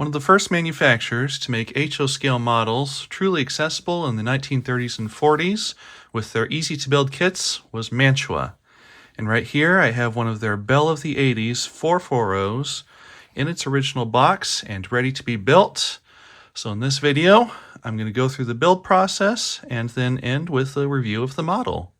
One of the first manufacturers to make HO scale models truly accessible in the 1930s and 40s with their easy-to-build kits was Mantua. And right here I have one of their Belle of the 80s 440s in its original box and ready to be built. So in this video, I'm going to go through the build process and then end with a review of the model.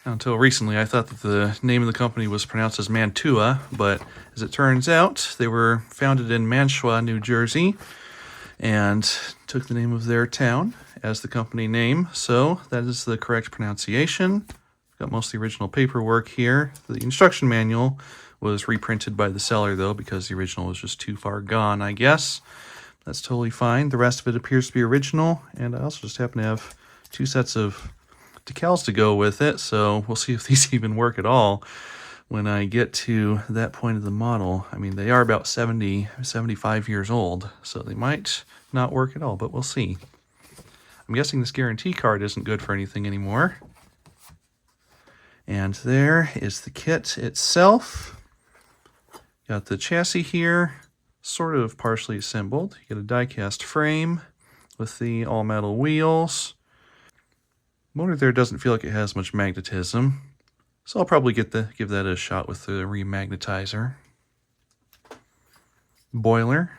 Until recently, I thought that the name of the company was pronounced as Mantua, but as it turns out, they were founded in Mantua, New Jersey, and took the name of their town as the company name, so that is the correct pronunciation. I've got most of the original paperwork here. The instruction manual was reprinted by the seller, though, because the original was just too far gone, I guess. That's totally fine. The rest of it appears to be original, and I also just happen to have two sets of decals to go with it, so we'll see if these even work at all when I get to that point of the model. I mean, they are about 75 years old, so they might not work at all, but we'll see. I'm guessing this guarantee card isn't good for anything anymore. And there is the kit itself. Got the chassis here, sort of partially assembled. You get a die-cast frame with the all-metal wheels. Motor there doesn't feel like it has much magnetism, so I'll probably give that a shot with the remagnetizer. Boiler,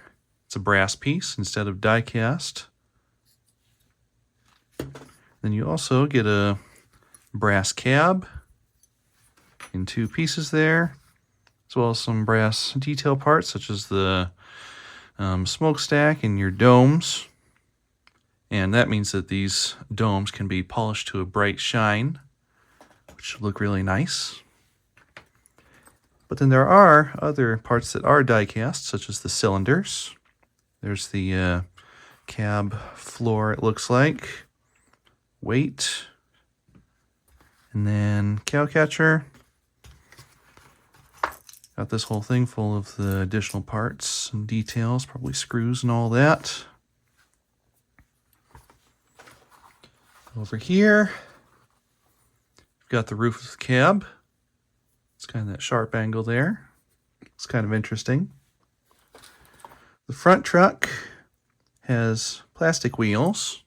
it's a brass piece instead of die cast. Then you also get a brass cab in two pieces there, as well as some brass detail parts such as the smokestack and your domes. And that means that these domes can be polished to a bright shine, which should look really nice. But then there are other parts that are die cast, such as the cylinders. There's the cab floor, it looks like. Weight. And then cow catcher. Got this whole thing full of the additional parts and details, probably screws and all that. Over here, we've got the roof of the cab. It's kind of that sharp angle there. It's kind of interesting. The front truck has plastic wheels.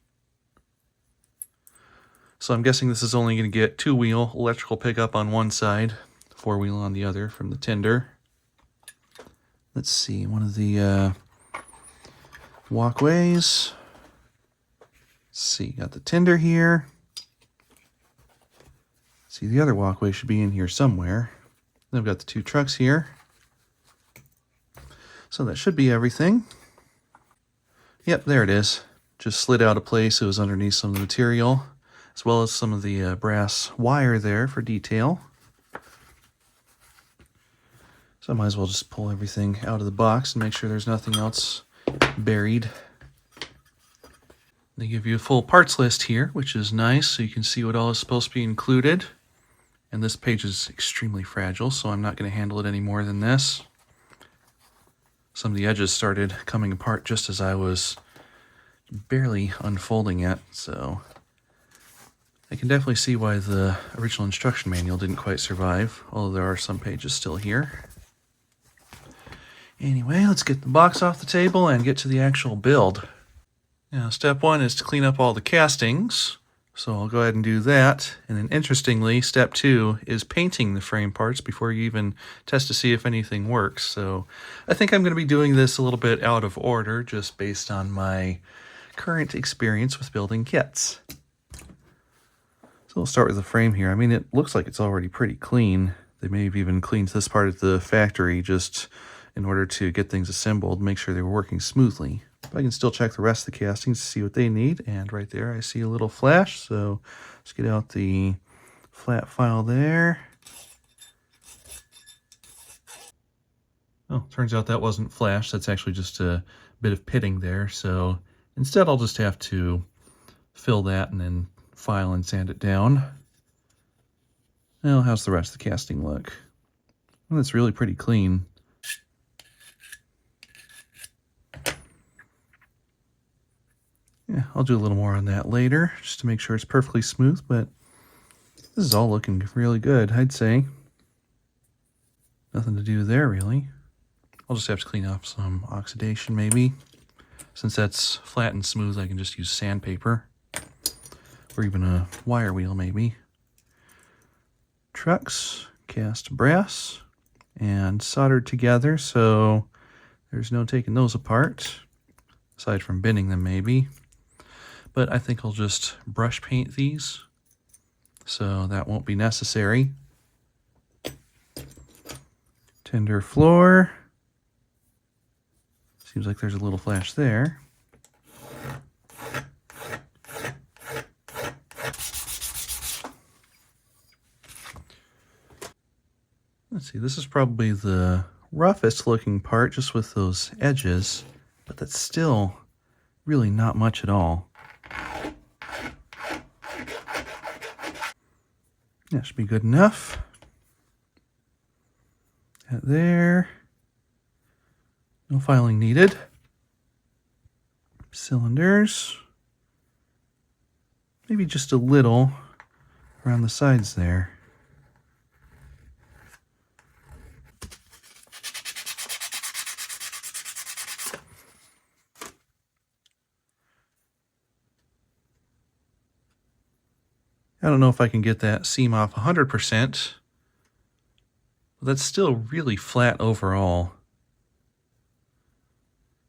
So I'm guessing this is only going to get two-wheel electrical pickup on one side, four-wheel on the other from the tender. Let's see, one of the walkways. Let's see, got the tender here. See, the other walkway should be in here somewhere. Then I've got the two trucks here. So that should be everything. Yep, there it is. Just slid out of place. It was underneath some of the material, as well as some of the brass wire there for detail. So I might as well just pull everything out of the box and make sure there's nothing else buried. They give you a full parts list here, which is nice, so you can see what all is supposed to be included. And this page is extremely fragile, so I'm not going to handle it any more than this. Some of the edges started coming apart just as I was barely unfolding it, so I can definitely see why the original instruction manual didn't quite survive, although there are some pages still here. Anyway, let's get the box off the table and get to the actual build. Now, step one is to clean up all the castings, so I'll go ahead and do that. And then interestingly, step two is painting the frame parts before you even test to see if anything works. So I think I'm going to be doing this a little bit out of order, just based on my current experience with building kits. So we'll start with the frame here. I mean, it looks like it's already pretty clean. They may have even cleaned this part of the factory just in order to get things assembled, make sure they were working smoothly. But I can still check the rest of the castings to see what they need. And right there I see a little flash, so let's get out the flat file there. Oh, turns out that wasn't flash. That's actually just a bit of pitting there. So instead I'll just have to fill that and then file and sand it down. Now, how's the rest of the casting look? Well, it's really pretty clean. Yeah, I'll do a little more on that later, just to make sure it's perfectly smooth, but this is all looking really good, I'd say. Nothing to do there, really. I'll just have to clean off some oxidation maybe. Since that's flat and smooth, I can just use sandpaper. Or even a wire wheel maybe. Trucks, cast brass, and soldered together, so there's no taking those apart, aside from bending them maybe. But I think I'll just brush paint these, so that won't be necessary. Tender floor. Seems like there's a little flash there. Let's see, this is probably the roughest looking part, just with those edges, but that's still really not much at all. That should be good enough. That there. No filing needed. Cylinders. Maybe just a little around the sides there. I don't know if I can get that seam off 100%, but that's still really flat overall.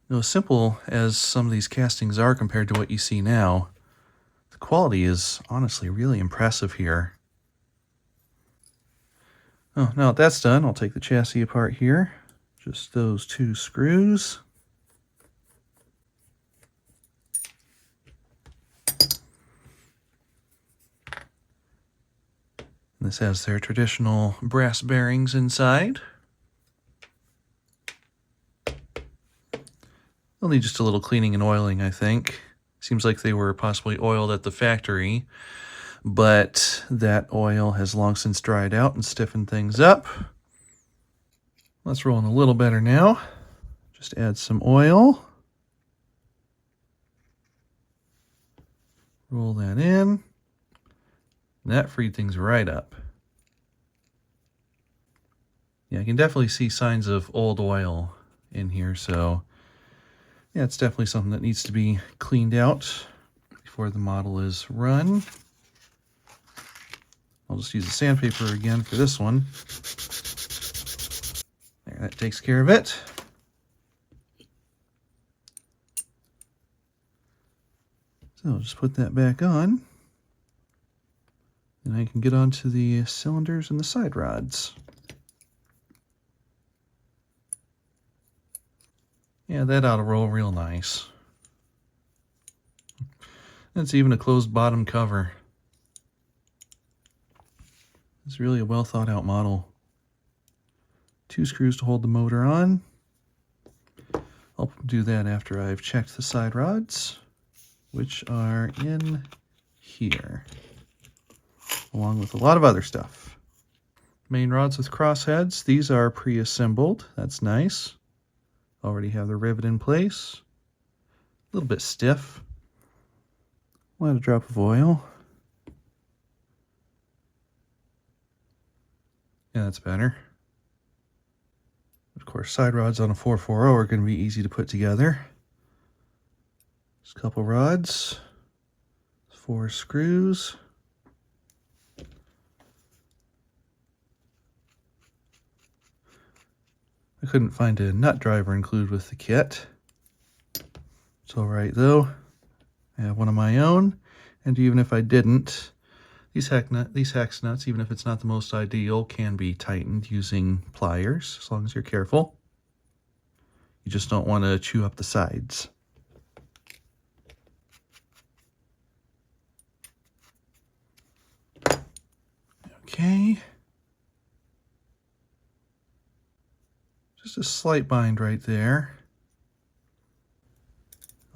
You know, as simple as some of these castings are compared to what you see now, the quality is honestly really impressive here. Oh, now that that's done, I'll take the chassis apart here. Just those 2 screws. This has their traditional brass bearings inside. They'll need just a little cleaning and oiling, I think. Seems like they were possibly oiled at the factory, but that oil has long since dried out and stiffened things up. Let's roll in a little better now. Just add some oil. Roll that in. That freed things right up. Yeah, I can definitely see signs of old oil in here, so yeah, it's definitely something that needs to be cleaned out before the model is run. I'll just use the sandpaper again for this one. There, that takes care of it. So I'll just put that back on. And I can get onto the cylinders and the side rods. Yeah, that ought to roll real nice. It's even a closed bottom cover. It's really a well thought out model. 2 screws to hold the motor on. I'll do that after I've checked the side rods, which are in here, along with a lot of other stuff. Main rods with crossheads. These are pre-assembled. That's nice. Already have the rivet in place. A little bit stiff. We'll add a drop of oil. Yeah, that's better. Of course, side rods on a 440 are going to be easy to put together. Just a couple rods. 4 screws. I couldn't find a nut driver included with the kit. It's alright though. I have one of my own, and even if I didn't, these hex nuts, even if it's not the most ideal, can be tightened using pliers, as long as you're careful. You just don't want to chew up the sides. Okay. Just a slight bind right there.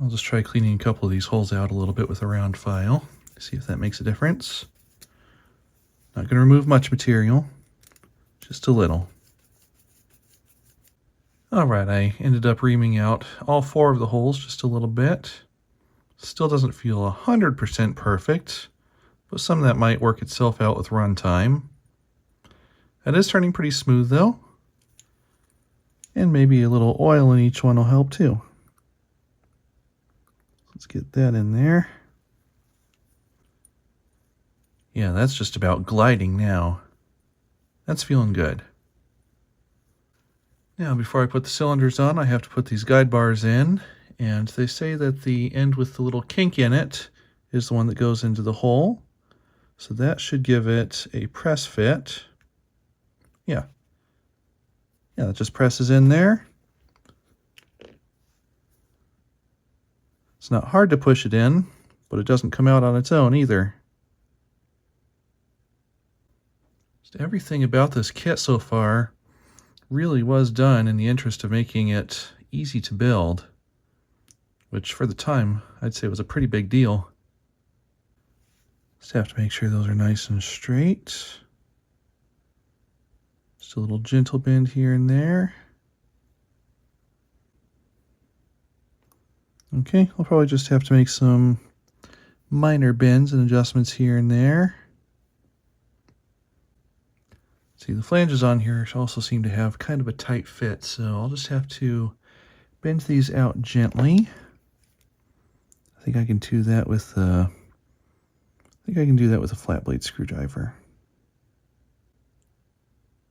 I'll just try cleaning a couple of these holes out a little bit with a round file. See if that makes a difference. Not going to remove much material, just a little. Alright, I ended up reaming out all 4 of the holes just a little bit. Still doesn't feel 100% perfect, but some of that might work itself out with runtime. It is turning pretty smooth though. And maybe a little oil in each one will help too. Let's get that in there. Yeah, that's just about gliding now. That's feeling good. Now, before I put the cylinders on, I have to put these guide bars in, and they say that the end with the little kink in it is the one that goes into the hole. So that should give it a press fit. Yeah, that just presses in there. It's not hard to push it in, but it doesn't come out on its own either. Just everything about this kit so far really was done in the interest of making it easy to build, which for the time I'd say was a pretty big deal. Just have to make sure those are nice and straight. Just a little gentle bend here and there. Okay, I'll probably just have to make some minor bends and adjustments here and there. See, the flanges on here also seem to have kind of a tight fit, so I'll just have to bend these out gently. I think I can do that with a flat blade screwdriver.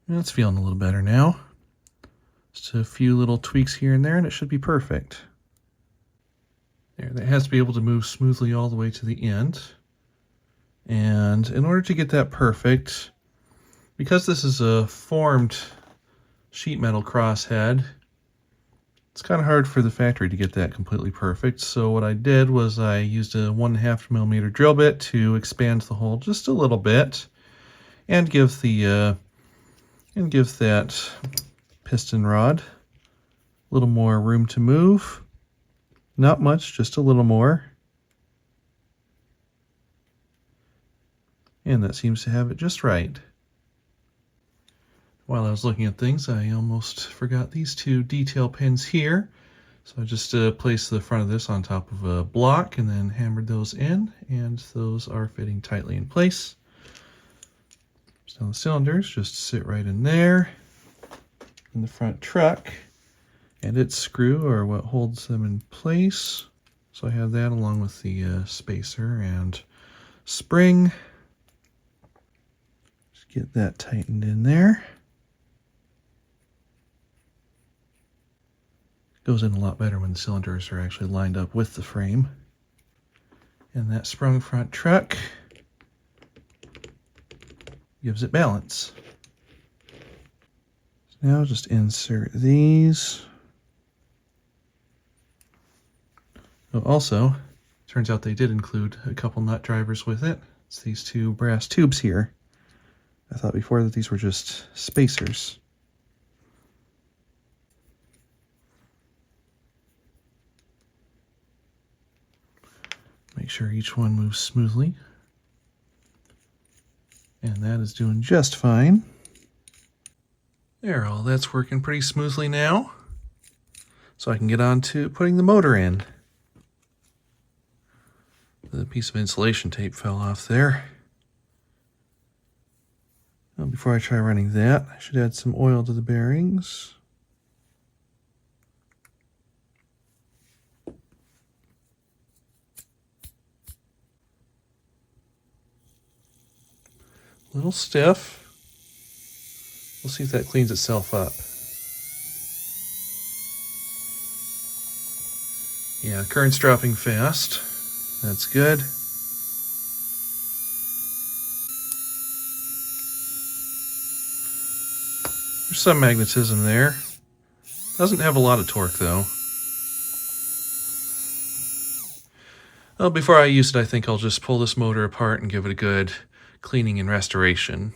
That's feeling a little better now. Just a few little tweaks here and there, and it should be perfect. There, that has to be able to move smoothly all the way to the end. And in order to get that perfect, because this is a formed sheet metal crosshead, it's kind of hard for the factory to get that completely perfect. So what I did was I used a 1.5mm drill bit to expand the hole just a little bit and give that piston rod a little more room to move. Not much, just a little more. And that seems to have it just right. While I was looking at things, I almost forgot these two detail pins here. So I just placed the front of this on top of a block and then hammered those in, and those are fitting tightly in place. So the cylinders just sit right in there in the front truck, and its screw are what holds them in place. So I have that along with the spacer and spring. Just get that tightened in there. Goes in a lot better when the cylinders are actually lined up with the frame. And that sprung front truck gives it balance. So now just insert these. Oh, also, turns out they did include a couple nut drivers with it. It's these two brass tubes here. I thought before that these were just spacers. Make sure each one moves smoothly. And that is doing just fine. There, all that's working pretty smoothly now. So I can get on to putting the motor in. The piece of insulation tape fell off there. Now, before I try running that, I should add some oil to the bearings. A little stiff. We'll see if that cleans itself up. Yeah, current's dropping fast. That's good. There's some magnetism there. Doesn't have a lot of torque though. Well, before I use it, I think I'll just pull this motor apart and give it a good cleaning and restoration.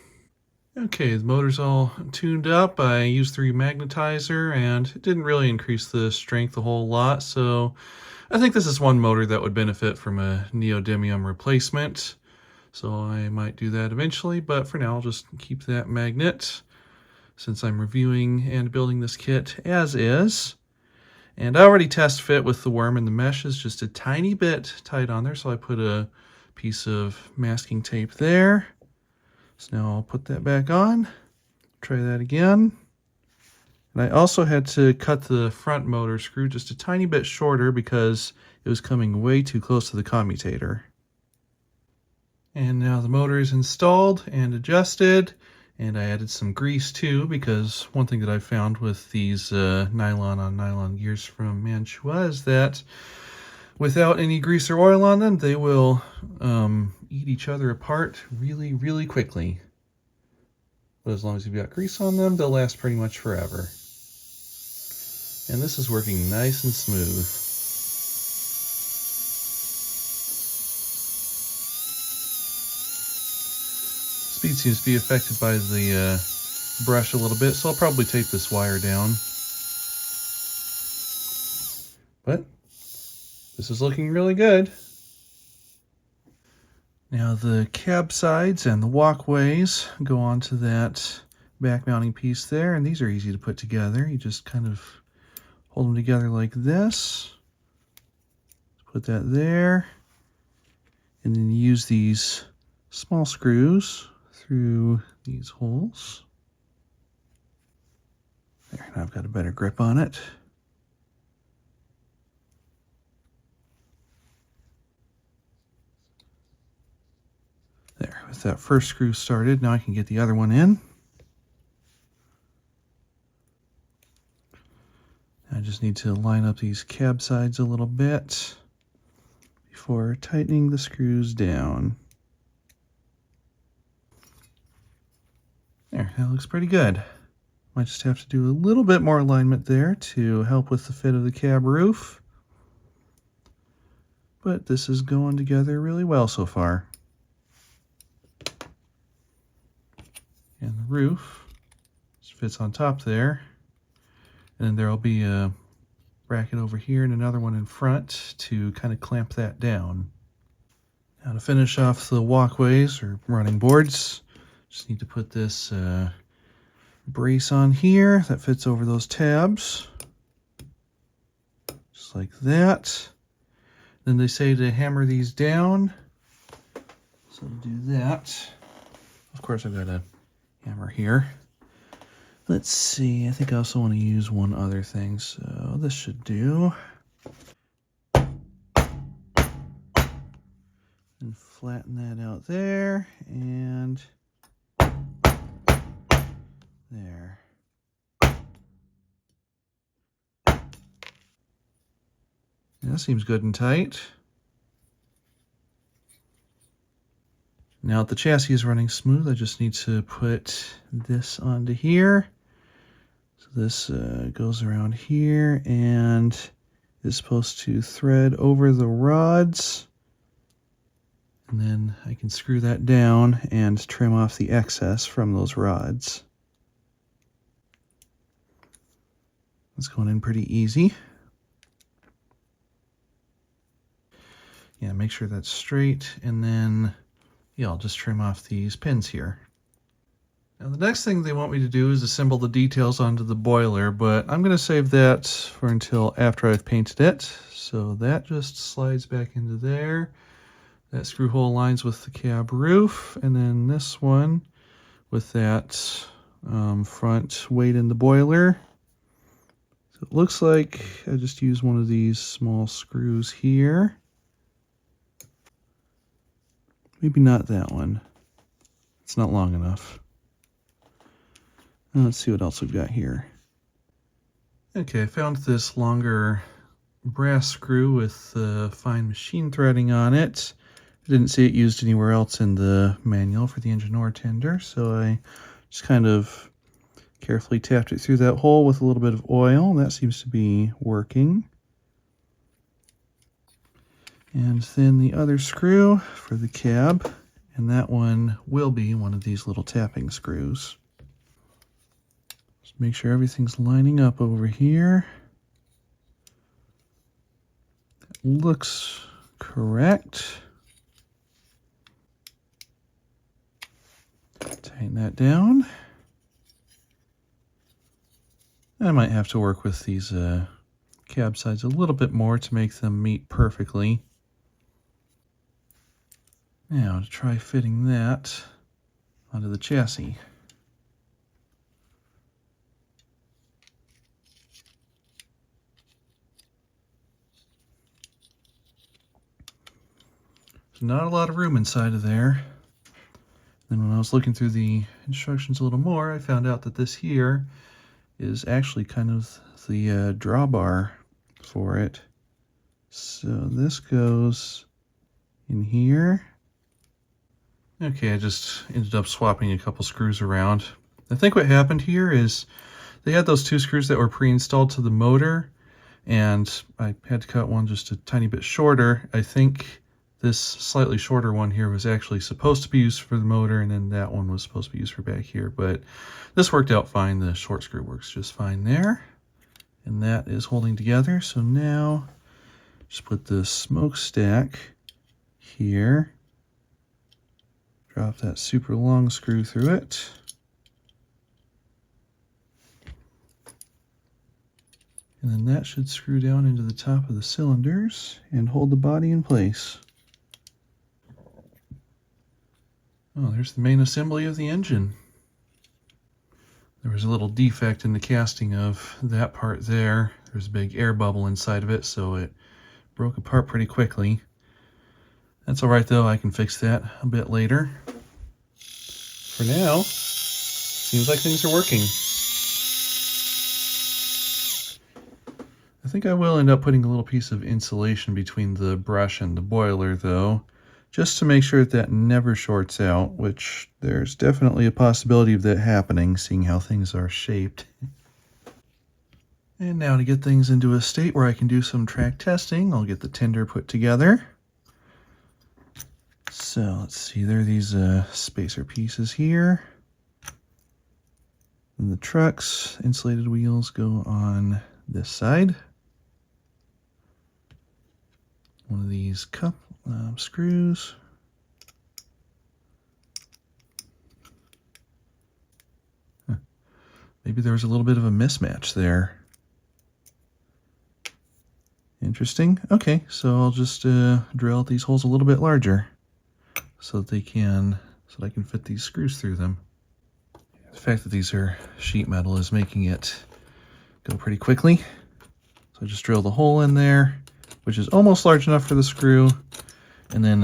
Okay, the motor's all tuned up. I used the remagnetizer and it didn't really increase the strength a whole lot, so I think this is one motor that would benefit from a neodymium replacement. So I might do that eventually, but for now I'll just keep that magnet since I'm reviewing and building this kit as is. And I already test fit with the worm, and the mesh is just a tiny bit tight on there, so I put a piece of masking tape there. So now I'll put that back on, try that again, And I also had to cut the front motor screw just a tiny bit shorter because it was coming way too close to the commutator. And now the motor is installed and adjusted, and I added some grease too, because one thing that I found with these nylon on nylon gears from Mantua is that without any grease or oil on them, they will eat each other apart really, really quickly. But as long as you've got grease on them, they'll last pretty much forever. And this is working nice and smooth. Speed seems to be affected by the brush a little bit, so I'll probably tape this wire down. But this is looking really good. Now the cab sides and the walkways go onto that back mounting piece there, and these are easy to put together. You just kind of hold them together like this. Put that there. And then use these small screws through these holes. There, now I've got a better grip on it. There, with that first screw started, now I can get the other one in. I just need to line up these cab sides a little bit before tightening the screws down. There, that looks pretty good. Might just have to do a little bit more alignment there to help with the fit of the cab roof. But this is going together really well so far. And the roof just fits on top there. And then there'll be a bracket over here and another one in front to kind of clamp that down. Now to finish off the walkways or running boards, just need to put this brace on here that fits over those tabs. Just like that. Then they say to hammer these down. So to do that, of course I've got a hammer here. Let's see, I think I also want to use one other thing, so this should do. And flatten that out there, and there. That seems good and tight. Now that the chassis is running smooth, I just need to put this onto here. So this goes around here and is supposed to thread over the rods. And then I can screw that down and trim off the excess from those rods. It's going in pretty easy. Yeah, make sure that's straight, and then yeah, I'll just trim off these pins here. Now the next thing they want me to do is assemble the details onto the boiler, but I'm going to save that for until after I've painted it. So that just slides back into there. That screw hole lines with the cab roof, and then this one with that front weight in the boiler. So it looks like I just use one of these small screws here. Maybe not that one. It's not long enough. Now let's see what else we've got here. Okay, I found this longer brass screw with fine machine threading on it. I didn't see it used anywhere else in the manual for the engine or tender, so I just kind of carefully tapped it through that hole with a little bit of oil. That seems to be working. And then the other screw for the cab, and that one will be one of these little tapping screws. Just make sure everything's lining up over here. That looks correct. Tighten that down. I might have to work with these cab sides a little bit more to make them meet perfectly. Now to try fitting that onto the chassis. Not a lot of room inside of there. Then when I was looking through the instructions a little more, I found out that this here is actually kind of the drawbar for it. So this goes in here. Okay, I just ended up swapping a couple screws around. I think what happened here is they had those 2 screws that were pre-installed to the motor, and I had to cut one just a tiny bit shorter. I think this slightly shorter one here was actually supposed to be used for the motor, and then that one was supposed to be used for back here, but this worked out fine. The short screw works just fine there, and that is holding together. So now just put the smokestack here, drop that super long screw through it, and then that should screw down into the top of the cylinders and hold the body in place. Oh, there's the main assembly of the engine. There was a little defect in the casting of that part there. There's a big air bubble inside of it, so it broke apart pretty quickly. That's alright though, I can fix that a bit later. For now, seems like things are working. I think I will end up putting a little piece of insulation between the brush and the boiler though, just to make sure that that never shorts out, which there's definitely a possibility of that happening, seeing how things are shaped. And now to get things into a state where I can do some track testing, I'll get the tender put together. So let's see, there are these spacer pieces here. And the truck's insulated wheels go on this side. One of these cup screws. Maybe there was a little bit of a mismatch there. Interesting. Okay, so I'll just drill out these holes a little bit larger so that I can fit these screws through them. The fact that these are sheet metal is making it go pretty quickly. So I just drill the hole in there, which is almost large enough for the screw, and then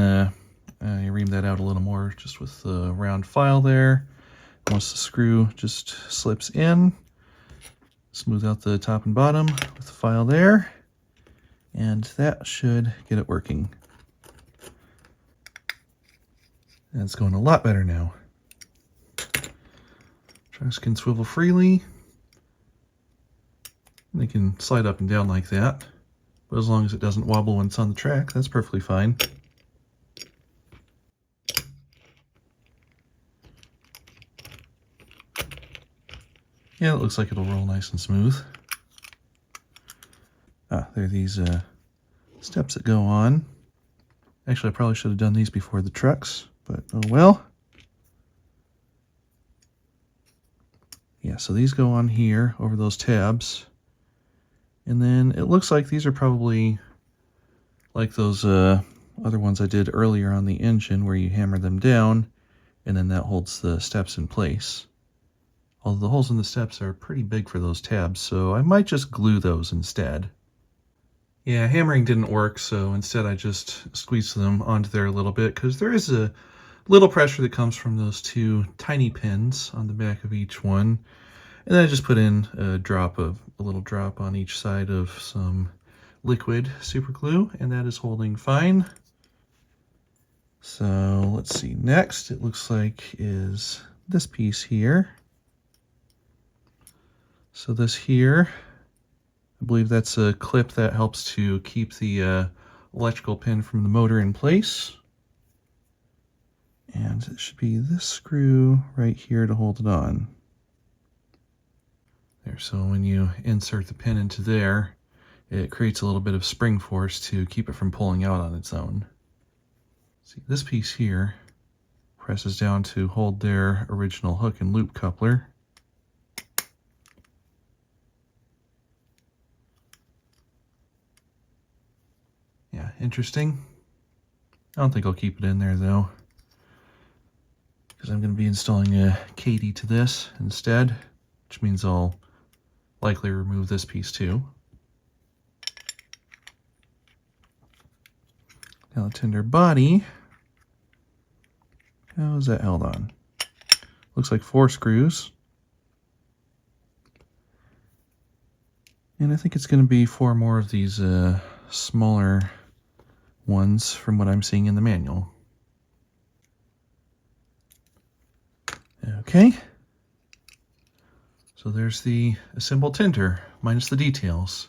you ream that out a little more just with the round file there. Once the screw just slips in, smooth out the top and bottom with the file there, and that should get it working. And it's going a lot better now. Trucks can swivel freely. They can slide up and down like that, but as long as it doesn't wobble when it's on the track, that's perfectly fine. Yeah, it looks like it'll roll nice and smooth. Ah, there are these steps that go on. Actually, I probably should have done these before the trucks, but oh well. Yeah, so these go on here over those tabs. And then it looks like these are probably like those other ones I did earlier on the engine where you hammer them down and then that holds the steps in place. Although the holes in the steps are pretty big for those tabs, so I might just glue those instead. Yeah, hammering didn't work, so instead I just squeezed them onto there a little bit because there is a little pressure that comes from those 2 tiny pins on the back of each one. And then I just put in a little drop on each side of some liquid super glue, and that is holding fine. So let's see, next it looks like is this piece here. So this here, I believe that's a clip that helps to keep the electrical pin from the motor in place. And it should be this screw right here to hold it on. There, so when you insert the pin into there, it creates a little bit of spring force to keep it from pulling out on its own. See, this piece here presses down to hold their original hook and loop coupler. Yeah, interesting. I don't think I'll keep it in there though, because I'm going to be installing a Katie to this instead, which means I'll likely remove this piece too. Now the tender body How is that held on? Looks like 4 screws. And I think it's going to be 4 more of these smaller ones from what I'm seeing in the manual. Okay. So there's the assembled tinder, minus the details.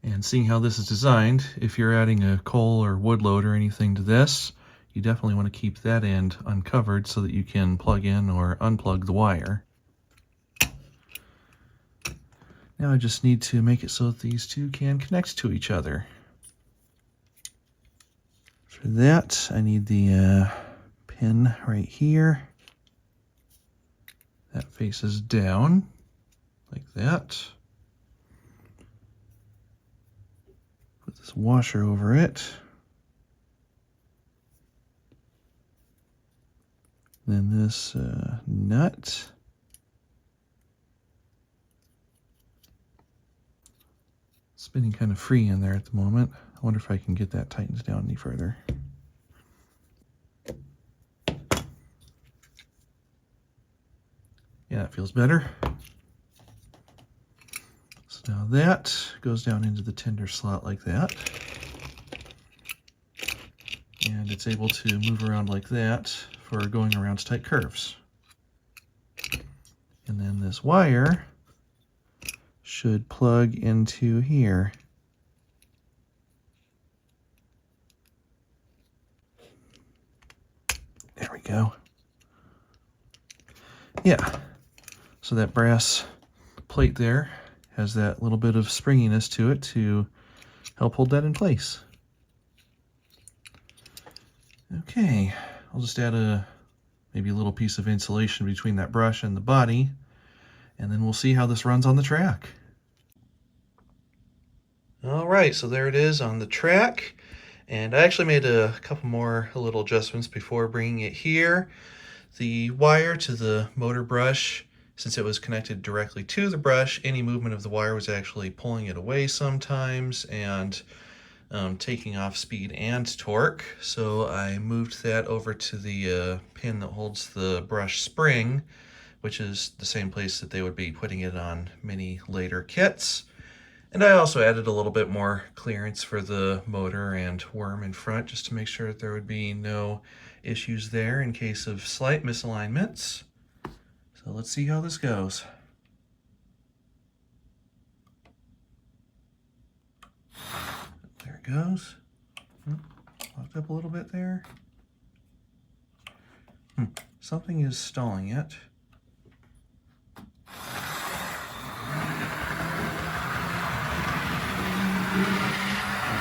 And seeing how this is designed, if you're adding a coal or wood load or anything to this, you definitely want to keep that end uncovered so that you can plug in or unplug the wire. Now I just need to make it so that these two can connect to each other. For that, I need the pin right here. That faces down, like that. Put this washer over it. Then this nut. Spinning kind of free in there at the moment. I wonder if I can get that tightened down any further. Yeah, that feels better. So now that goes down into the tinder slot like that. And it's able to move around like that for going around tight curves. And then this wire should plug into here. There we go. Yeah. So that brass plate there has that little bit of springiness to it to help hold that in place. Okay, I'll just add maybe a little piece of insulation between that brush and the body, and then we'll see how this runs on the track. All right, so there it is on the track, and I actually made a couple more little adjustments before bringing it here. The wire to the motor brush, since it was connected directly to the brush, any movement of the wire was actually pulling it away sometimes and taking off speed and torque. So I moved that over to the pin that holds the brush spring, which is the same place that they would be putting it on many later kits. And I also added a little bit more clearance for the motor and worm in front, just to make sure that there would be no issues there in case of slight misalignments. So let's see how this goes. There it goes. Locked up a little bit there. Something is stalling it.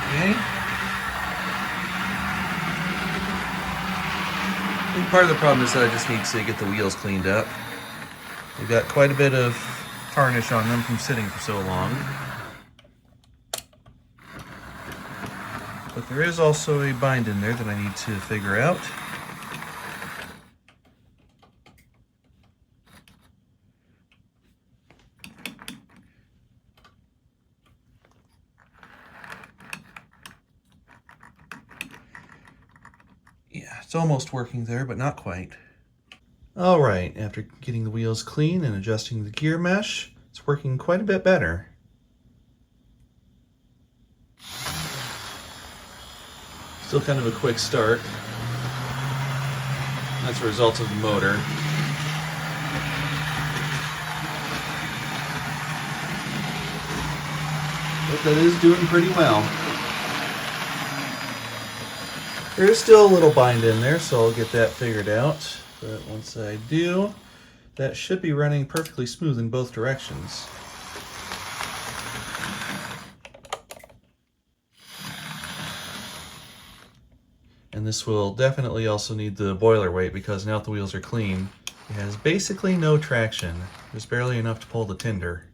Okay. I think part of the problem is that I just need to get the wheels cleaned up. They've got quite a bit of tarnish on them from sitting for so long. But there is also a bind in there that I need to figure out. Yeah, it's almost working there, but not quite. All right, after getting the wheels clean and adjusting the gear mesh, it's working quite a bit better. Still kind of a quick start. That's a result of the motor. But that is doing pretty well. There is still a little bind in there, so I'll get that figured out. But once I do, that should be running perfectly smooth in both directions. And this will definitely also need the boiler weight, because now that the wheels are clean, it has basically no traction. There's barely enough to pull the tinder.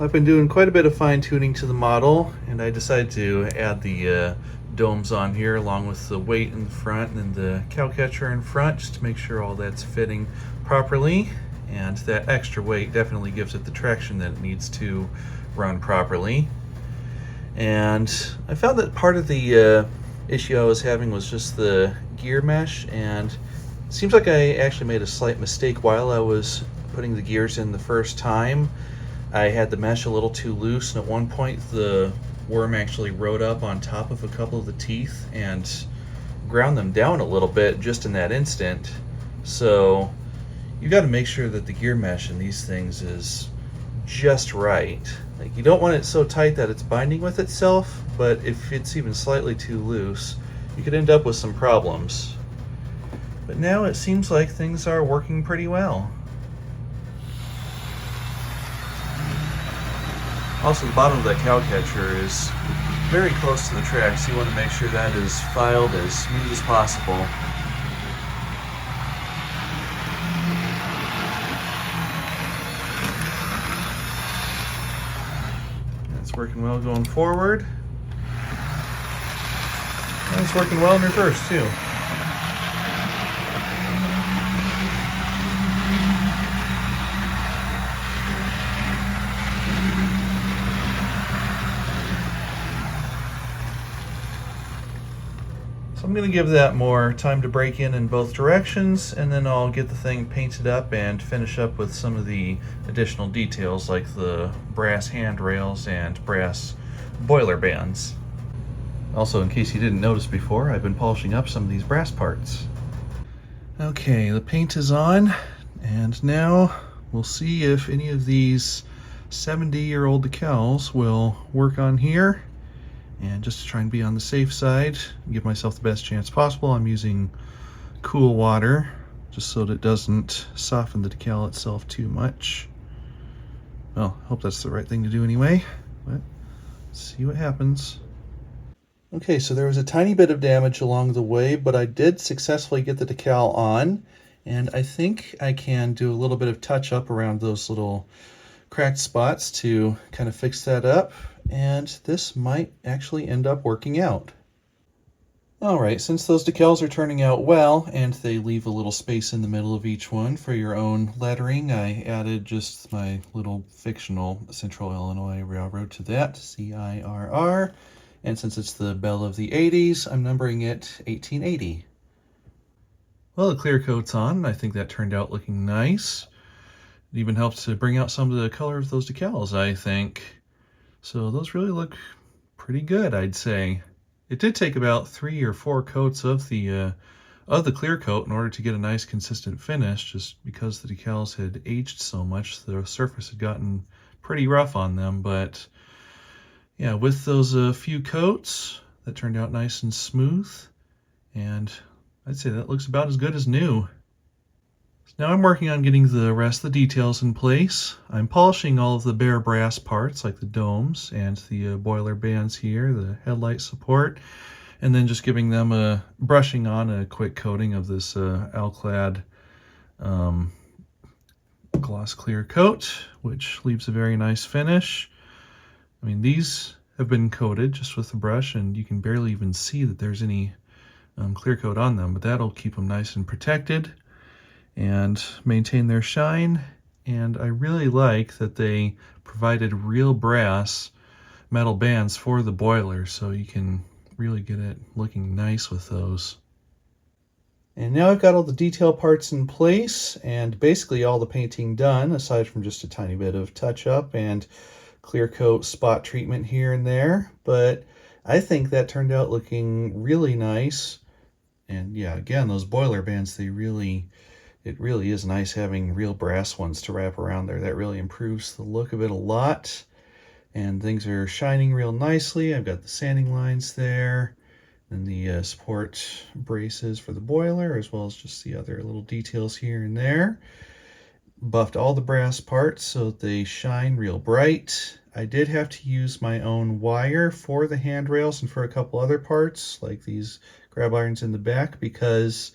I've been doing quite a bit of fine-tuning to the model, and I decided to add the domes on here along with the weight in the front and then the cow catcher in front, just to make sure all that's fitting properly. And that extra weight definitely gives it the traction that it needs to run properly. And I found that part of the issue I was having was just the gear mesh, and it seems like I actually made a slight mistake while I was putting the gears in the first time. I had the mesh a little too loose, and at one point the worm actually rode up on top of a couple of the teeth and ground them down a little bit just in that instant. So you got to make sure that the gear mesh in these things is just right. Like, you don't want it so tight that it's binding with itself, but if it's even slightly too loose, you could end up with some problems. But now it seems like things are working pretty well. Also, the bottom of that cow catcher is very close to the track, so you want to make sure that is filed as smooth as possible. It's working well going forward. And it's working well in reverse too. I'm going to give that more time to break in both directions, and then I'll get the thing painted up and finish up with some of the additional details like the brass handrails and brass boiler bands. Also, in case you didn't notice before, I've been polishing up some of these brass parts. Okay, the paint is on, and now we'll see if any of these 70-year-old decals will work on here. And just to try and be on the safe side, give myself the best chance possible, I'm using cool water just so that it doesn't soften the decal itself too much. Well, I hope that's the right thing to do anyway, but let's see what happens. Okay, so there was a tiny bit of damage along the way, but I did successfully get the decal on, and I think I can do a little bit of touch up around those little cracked spots to kind of fix that up, and this might actually end up working out. Alright, since those decals are turning out well, and they leave a little space in the middle of each one for your own lettering, I added just my little fictional Central Illinois Railroad to that, CIRR, and since it's the Belle of the 80s, I'm numbering it 1880. Well, the clear coat's on. I think that turned out looking nice. It even helped to bring out some of the color of those decals, I think. So those really look pretty good, I'd say. It did take about 3 or 4 coats of the clear coat in order to get a nice consistent finish, just because the decals had aged so much, the surface had gotten pretty rough on them. But yeah, with those few coats, that turned out nice and smooth, and I'd say that looks about as good as new. Now I'm working on getting the rest of the details in place. I'm polishing all of the bare brass parts like the domes and the boiler bands here, the headlight support, and then just giving them brushing on a quick coating of this Alclad gloss clear coat, which leaves a very nice finish. I mean, these have been coated just with the brush, and you can barely even see that there's any clear coat on them, but that'll keep them nice and protected and maintain their shine. And I really like that they provided real brass metal bands for the boiler, so you can really get it looking nice with those. And now I've got all the detail parts in place and basically all the painting done, aside from just a tiny bit of touch up and clear coat spot treatment here and there. But I think that turned out looking really nice. And yeah, again, those boiler bands, it really is nice having real brass ones to wrap around there. That really improves the look of it a lot. And things are shining real nicely. I've got the sanding lines there, and the support braces for the boiler, as well as just the other little details here and there. Buffed all the brass parts so that they shine real bright. I did have to use my own wire for the handrails and for a couple other parts, like these grab irons in the back, because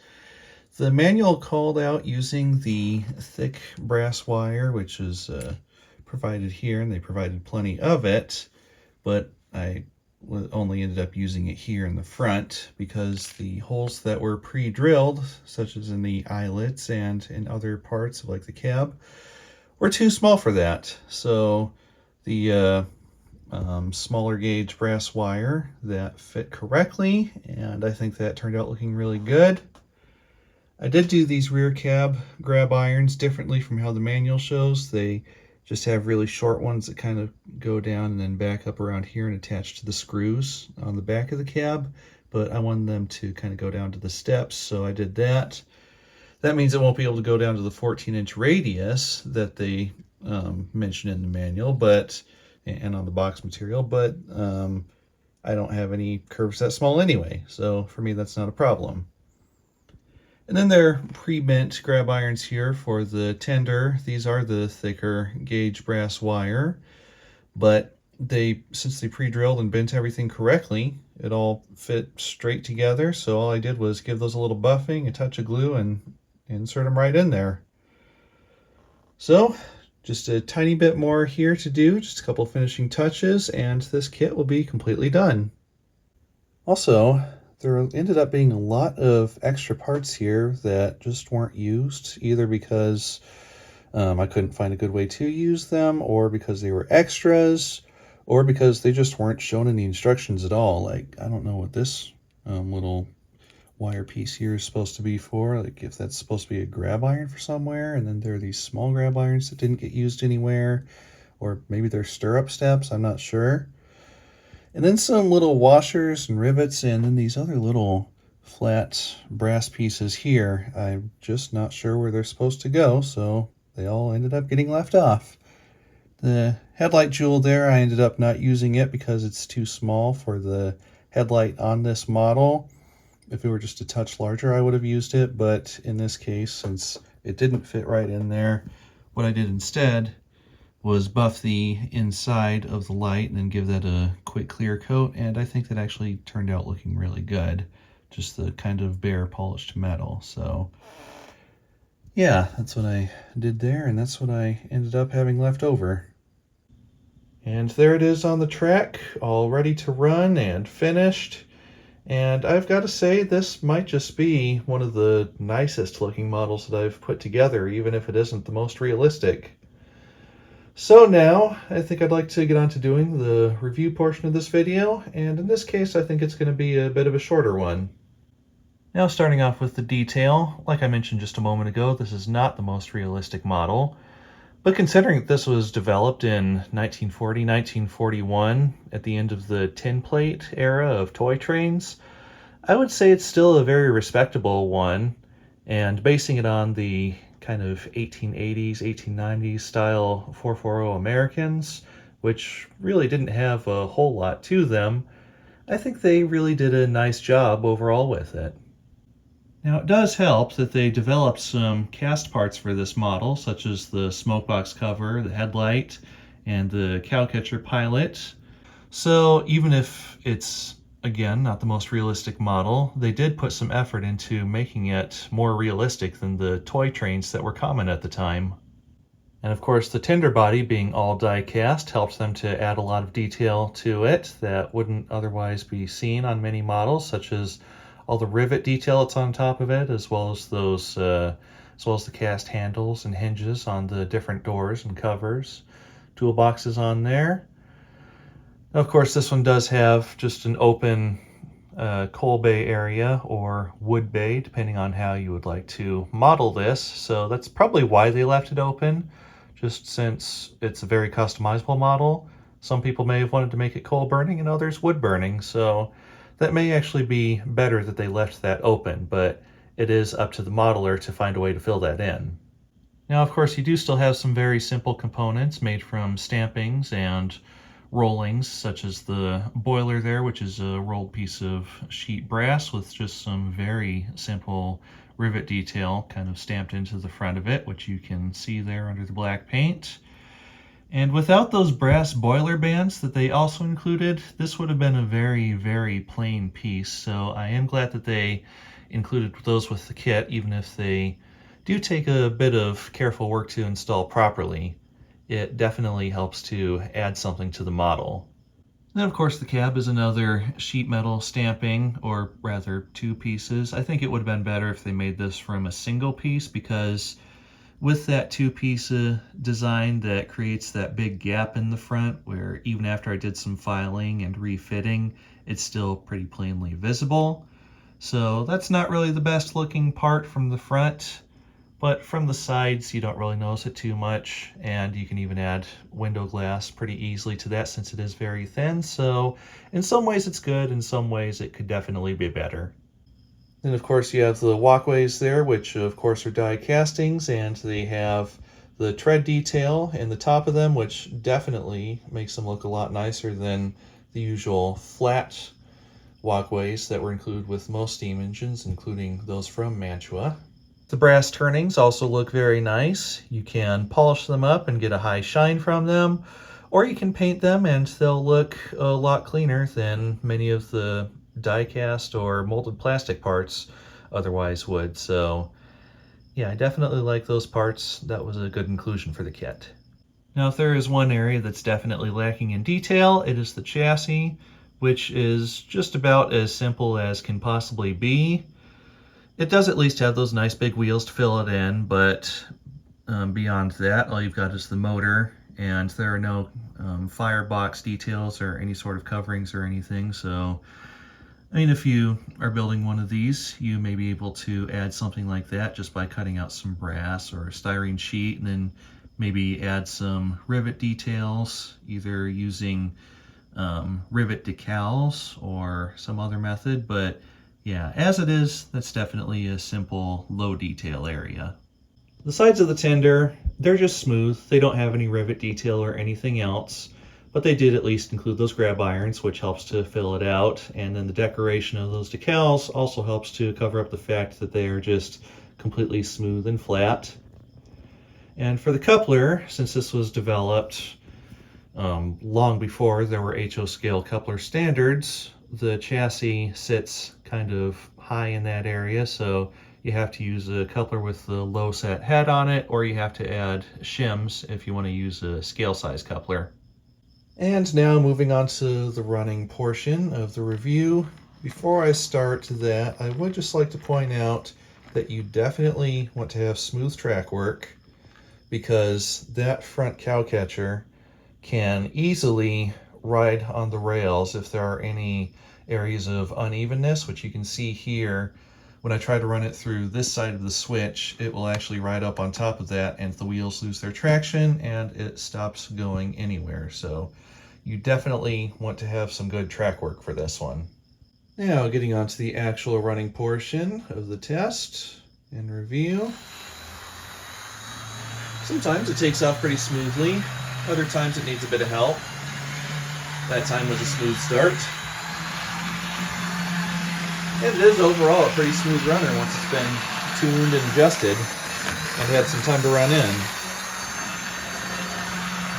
the manual called out using the thick brass wire, which is provided here, and they provided plenty of it, but I only ended up using it here in the front because the holes that were pre-drilled, such as in the eyelets and in other parts of like the cab, were too small for that. So the smaller gauge brass wire that fit correctly, and I think that turned out looking really good. I did do these rear cab grab irons differently from how the manual shows. They just have really short ones that kind of go down and then back up around here and attach to the screws on the back of the cab, but I wanted them to kind of go down to the steps, so I did that. That means it won't be able to go down to the 14-inch radius that they mention in the manual, but and on the box material, but I don't have any curves that small anyway, so for me that's not a problem. And then they're pre-bent grab irons here for the tender. These are the thicker gauge brass wire, but since they pre-drilled and bent everything correctly, it all fit straight together, so all I did was give those a little buffing, a touch of glue, and insert them right in there. So just a tiny bit more here to do, just a couple finishing touches, and this kit will be completely done. Also, there ended up being a lot of extra parts here that just weren't used, either because I couldn't find a good way to use them, or because they were extras, or because they just weren't shown in the instructions at all. Like, I don't know what this little wire piece here is supposed to be for, like if that's supposed to be a grab iron for somewhere, and then there are these small grab irons that didn't get used anywhere, or maybe they're stirrup steps, I'm not sure. And then some little washers and rivets, and then these other little flat brass pieces here. I'm just not sure where they're supposed to go, so they all ended up getting left off. The headlight jewel there, I ended up not using it because it's too small for the headlight on this model. If it were just a touch larger, I would have used it, but in this case, since it didn't fit right in there, what I did instead was buff the inside of the light and then give that a quick clear coat, and I think that actually turned out looking really good. Just the kind of bare polished metal. So yeah, that's what I did there, and that's what I ended up having left over. And there it is on the track, all ready to run and finished. And I've got to say, this might just be one of the nicest looking models that I've put together, even if it isn't the most realistic. So now, I think I'd like to get on to doing the review portion of this video, and in this case I think it's going to be a bit of a shorter one. Now, starting off with the detail, like I mentioned just a moment ago, this is not the most realistic model, but considering that this was developed in 1940, 1941, at the end of the tin plate era of toy trains, I would say it's still a very respectable one, and basing it on the kind of 1880s, 1890s style 440 Americans, which really didn't have a whole lot to them, I think they really did a nice job overall with it. Now, it does help that they developed some cast parts for this model, such as the smokebox cover, the headlight, and the cowcatcher pilot. So even if it's, again, not the most realistic model, they did put some effort into making it more realistic than the toy trains that were common at the time. And of course, the tender body being all die cast helped them to add a lot of detail to it that wouldn't otherwise be seen on many models, such as all the rivet detail that's on top of it, as well as the cast handles and hinges on the different doors and covers, toolboxes on there. Now, of course, this one does have just an open coal bay area or wood bay, depending on how you would like to model this. So that's probably why they left it open, just since it's a very customizable model. Some people may have wanted to make it coal burning and others wood burning, so that may actually be better that they left that open, but it is up to the modeler to find a way to fill that in. Now, of course, you do still have some very simple components made from stampings and rollings, such as the boiler there, which is a rolled piece of sheet brass with just some very simple rivet detail kind of stamped into the front of it, which you can see there under the black paint. And without those brass boiler bands that they also included, this would have been a very, very plain piece. So I am glad that they included those with the kit, even if they do take a bit of careful work to install properly. It definitely helps to add something to the model. Then, of course, the cab is another sheet metal stamping, or rather two pieces. I think it would have been better if they made this from a single piece, because with that two-piece design that creates that big gap in the front where even after I did some filing and refitting, it's still pretty plainly visible. So that's not really the best looking part from the front, but from the sides you don't really notice it too much, and you can even add window glass pretty easily to that since it is very thin. So in some ways it's good, in some ways it could definitely be better. Then of course you have the walkways there, which of course are die castings, and they have the tread detail in the top of them, which definitely makes them look a lot nicer than the usual flat walkways that were included with most steam engines, including those from Mantua. The brass turnings also look very nice. You can polish them up and get a high shine from them, or you can paint them and they'll look a lot cleaner than many of the die cast or molded plastic parts otherwise would. So yeah, I definitely like those parts. That was a good inclusion for the kit. Now if there is one area that's definitely lacking in detail, it is the chassis, which is just about as simple as can possibly be. It does at least have those nice big wheels to fill it in, but beyond that, all you've got is the motor, and there are no firebox details or any sort of coverings or anything. So I mean, if you are building one of these, you may be able to add something like that just by cutting out some brass or a styrene sheet, and then maybe add some rivet details, either using rivet decals or some other method. But yeah, as it is, that's definitely a simple low detail area. The sides of the tender, they're just smooth. They don't have any rivet detail or anything else. But they did at least include those grab irons, which helps to fill it out. And then the decoration of those decals also helps to cover up the fact that they are just completely smooth and flat. And for the coupler, since this was developed long before there were HO scale coupler standards, the chassis sits kind of high in that area. So you have to use a coupler with the low set head on it, or you have to add shims if you want to use a scale size coupler. And now moving on to the running portion of the review. Before I start that, I would just like to point out that you definitely want to have smooth track work, because that front cow catcher can easily ride on the rails if there are any areas of unevenness, which you can see here. When I try to run it through this side of the switch, it will actually ride up on top of that and the wheels lose their traction and it stops going anywhere. So you definitely want to have some good track work for this one. Now getting on to the actual running portion of the test and review. Sometimes it takes off pretty smoothly, other times it needs a bit of help. That time was a smooth start. And it is overall a pretty smooth runner once it's been tuned and adjusted and had some time to run in.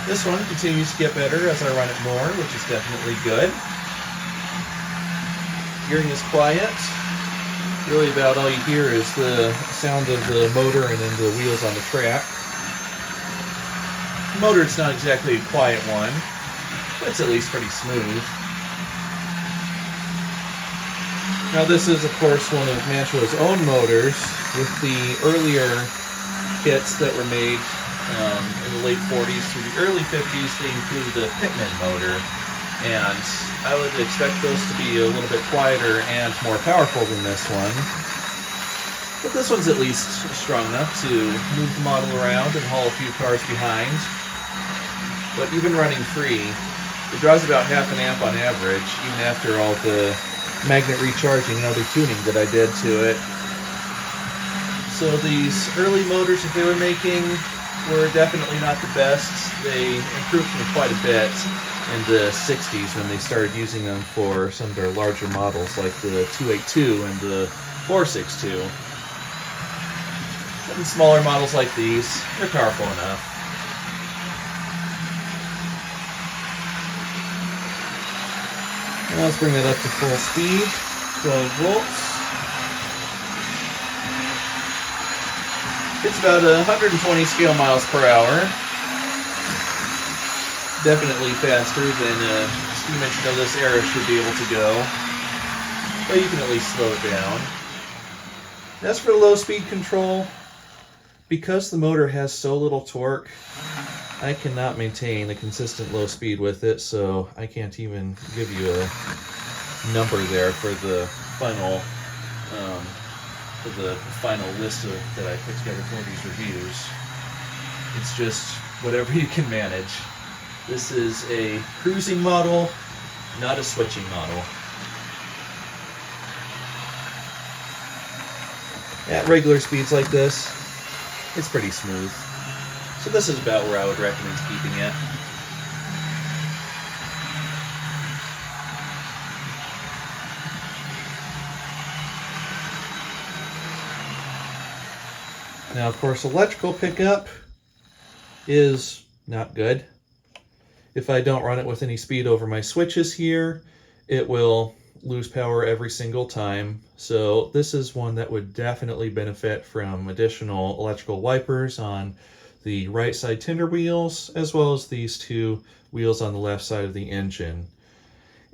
This one continues to get better as I run it more, which is definitely good. Gearing is quiet. Really about all you hear is the sound of the motor and then the wheels on the track. The motor, it's not exactly a quiet one, but it's at least pretty smooth. Now this is of course one of Mantua's own motors. With the earlier kits that were made in the late 40s through the early 50s, they included a Pitman motor, and I would expect those to be a little bit quieter and more powerful than this one. But this one's at least strong enough to move the model around and haul a few cars behind. But even running free, it draws about half an amp on average, even after all the magnet recharging and other tuning that I did to it. So these early motors that they were making were definitely not the best. They improved them quite a bit in the 60s when they started using them for some of their larger models like the 282 and the 462. But in smaller models like these, they're powerful enough. Now let's bring that up to full speed, 12 volts. It's about 120 scale miles per hour. Definitely faster than a steam engine of this era should be able to go, but you can at least slow it down. As for low speed control, Because the motor has so little torque, I cannot maintain a consistent low speed with it, so I can't even give you a number there for the final list that I put together for these reviews. It's just whatever you can manage. This is a cruising model, not a switching model. At regular speeds like this, it's pretty smooth. So this is about where I would recommend keeping it. Now, of course, electrical pickup is not good. If I don't run it with any speed over my switches here, it will lose power every single time. So this is one that would definitely benefit from additional electrical wipers on the right side tender wheels, as well as these two wheels on the left side of the engine.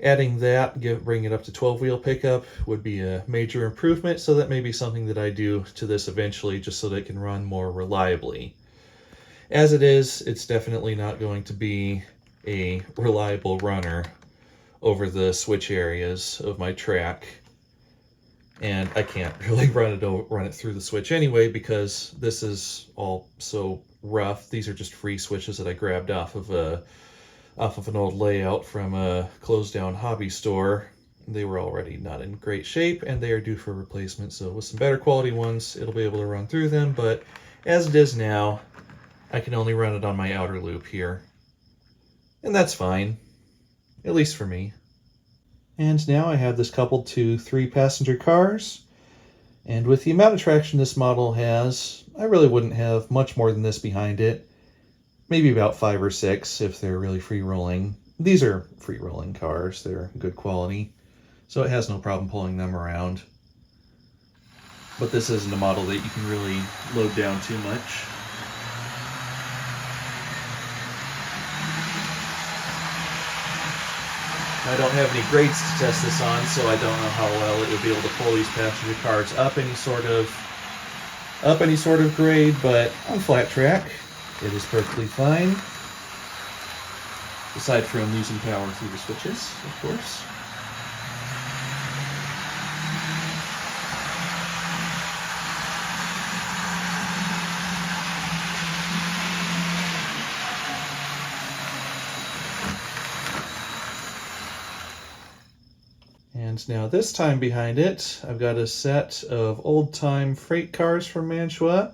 Adding that, bring it up to 12-wheel pickup would be a major improvement, so that may be something that I do to this eventually, just so that it can run more reliably. As it is, it's definitely not going to be a reliable runner over the switch areas of my track. And I can't really run it through the switch anyway, because this is all so rough. These are just free switches that I grabbed off of an old layout from a closed down hobby store. They were already not in great shape and they are due for replacement. So with some better quality ones, it'll be able to run through them. But as it is now, I can only run it on my outer loop here. And that's fine, at least for me. And now I have this coupled to 3 passenger cars. And with the amount of traction this model has, I really wouldn't have much more than this behind it. Maybe about 5 or 6 if they're really free-rolling. These are free-rolling cars. They're good quality, so it has no problem pulling them around. But this isn't a model that you can really load down too much. I don't have any grades to test this on, so I don't know how well it would be able to pull these passenger cars up any sort of grade, but on flat track, it is perfectly fine. Aside from losing power through the switches, of course. And now this time behind it, I've got a set of old-time freight cars from Mantua,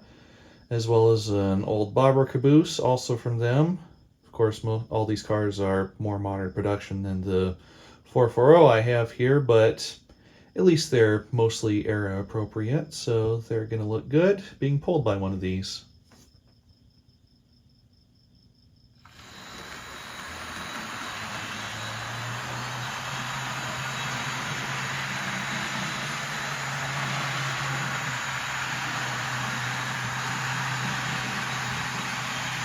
as well as an old bobber caboose, also from them. Of course, all these cars are more modern production than the 440 I have here, but at least they're mostly era appropriate, so they're going to look good being pulled by one of these.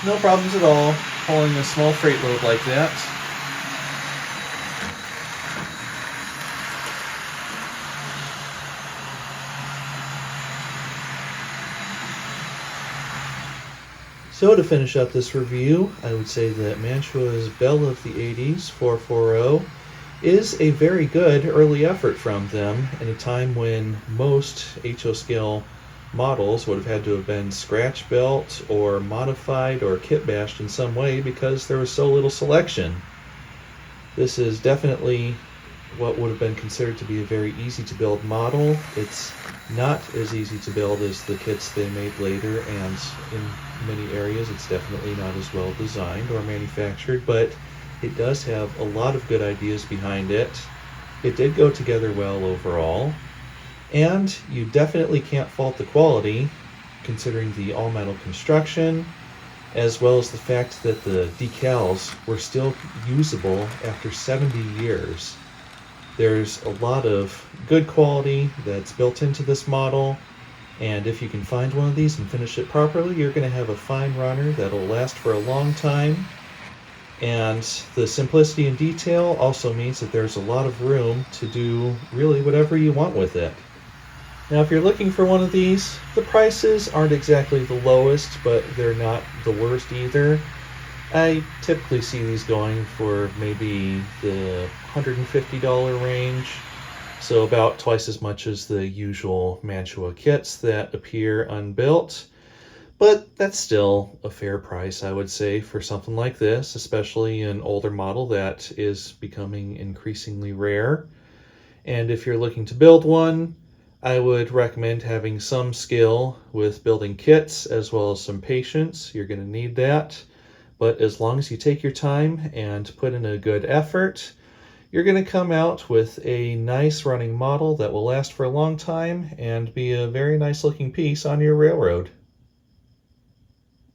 No problems at all pulling a small freight load like that. So to finish up this review, I would say that Mantua's Belle of the 80s 440 is a very good early effort from them in a time when most HO scale models would have had to have been scratch built or modified or kit bashed in some way because there was so little selection. This is definitely what would have been considered to be a very easy to build model. It's not as easy to build as the kits they made later, and in many areas it's definitely not as well designed or manufactured, but it does have a lot of good ideas behind it. It did go together well overall. And you definitely can't fault the quality, considering the all-metal construction, as well as the fact that the decals were still usable after 70 years. There's a lot of good quality that's built into this model, and if you can find one of these and finish it properly, you're going to have a fine runner that'll last for a long time. And the simplicity and detail also means that there's a lot of room to do really whatever you want with it. Now, if you're looking for one of these, the prices aren't exactly the lowest, but they're not the worst either. I typically see these going for maybe the $150 range, so about twice as much as the usual Mantua kits that appear unbuilt. But that's still a fair price, I would say, for something like this, especially an older model that is becoming increasingly rare. And if you're looking to build one, I would recommend having some skill with building kits as well as some patience. You're going to need that. But as long as you take your time and put in a good effort, you're going to come out with a nice running model that will last for a long time and be a very nice looking piece on your railroad.